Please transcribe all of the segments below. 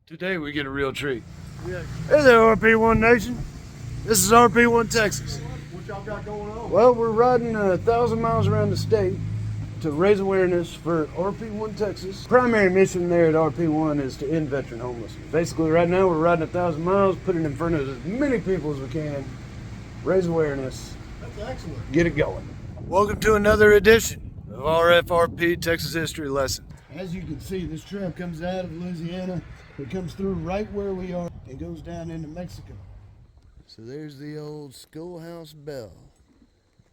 Today we get a real treat. Hey there, RP1 Nation. This is RP1 Texas. What y'all got going on? Well, we're riding 1,000 miles around the state to raise awareness for RP1 Texas. Primary mission there at RP1 is to end veteran homelessness. Basically, right now we're riding 1,000 miles, put it in front of as many people as we can, raise awareness. That's excellent. Get it going. Welcome to another edition of RFRP Texas History Lesson. As you can see, this trail comes out of Louisiana. It comes through right where we are and goes down into Mexico. So there's the old schoolhouse bell.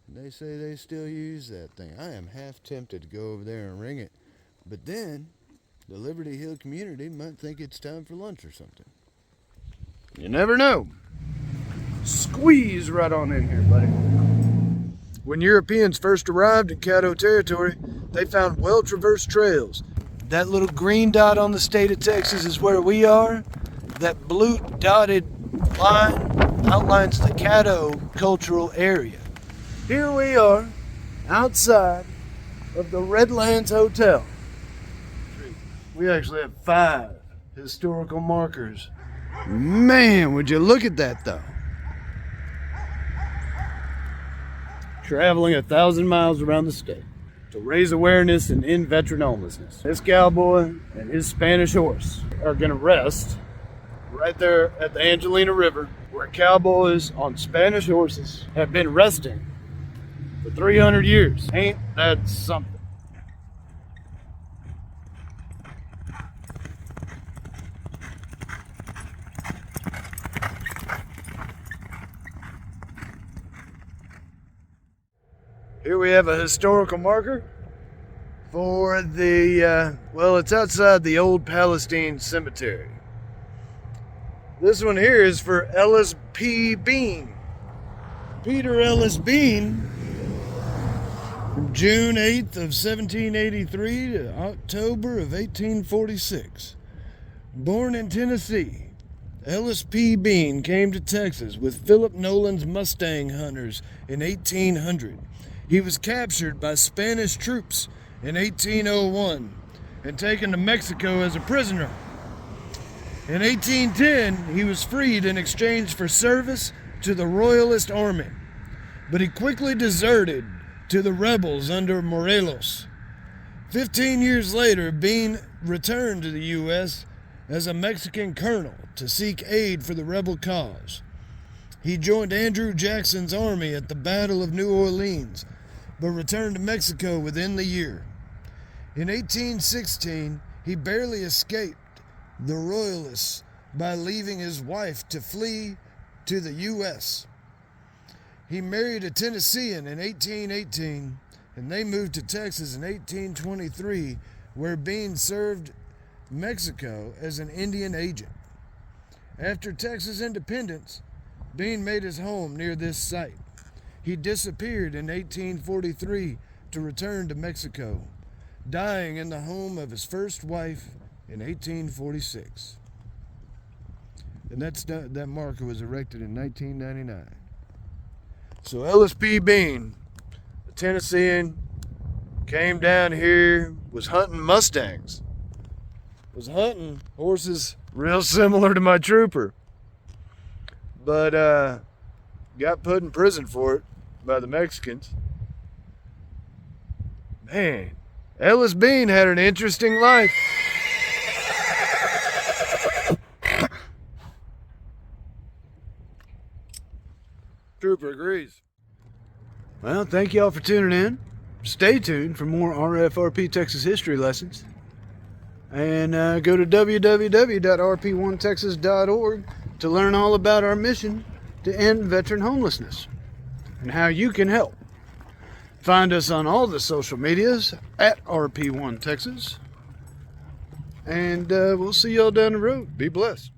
They say they still use that thing. I am half tempted to go over there and ring it. But then, the Liberty Hill community might think it's time for lunch or something. You never know. Squeeze right on in here, buddy. When Europeans first arrived in Caddo territory, they found well-traversed trails. That little green dot on the state of Texas is where we are. That blue dotted line outlines the Caddo cultural area. Here we are, outside of the Redlands Hotel. We actually have 5 historical markers. Man, would you look at that though. Traveling 1,000 miles around the state to raise awareness and end veteran homelessness. This cowboy and his Spanish horse are gonna rest right there at the Angelina River, where cowboys on Spanish horses have been resting for 300 years. Ain't that something? Here we have a historical marker for the, well, it's outside the old Palestine Cemetery. This one here is for Ellis P. Bean. Peter Ellis Bean, from June 8th of 1783 to October of 1846. Born in Tennessee, Ellis P. Bean came to Texas with Philip Nolan's Mustang hunters in 1800. He was captured by Spanish troops in 1801 and taken to Mexico as a prisoner. In 1810, he was freed in exchange for service to the Royalist Army, but he quickly deserted to the rebels under Morelos. 15 years later, Bean returned to the U.S. as a Mexican colonel to seek aid for the rebel cause. He joined Andrew Jackson's army at the Battle of New Orleans, but returned to Mexico within the year. In 1816, he barely escaped the Royalists by leaving his wife to flee to the U.S. He married a Tennessean in 1818, and they moved to Texas in 1823, where Bean served Mexico as an Indian agent. After Texas independence, Bean made his home near this site. He disappeared in 1843 to return to Mexico, dying in the home of his first wife in 1846. And that marker was erected in 1999. So Ellis P. Bean, a Tennessean, came down here, was hunting Mustangs, was hunting horses real similar to my trooper, but got put in prison for it by the Mexicans. Man, Ellis Bean had an interesting life. Trooper agrees. Well, thank y'all for tuning in. Stay tuned for more RFRP Texas history lessons. And go to www.rp1texas.org to learn all about our mission to end veteran homelessness and how you can help. Find us on all the social medias at RP1 Texas. And we'll see y'all down the road. Be blessed.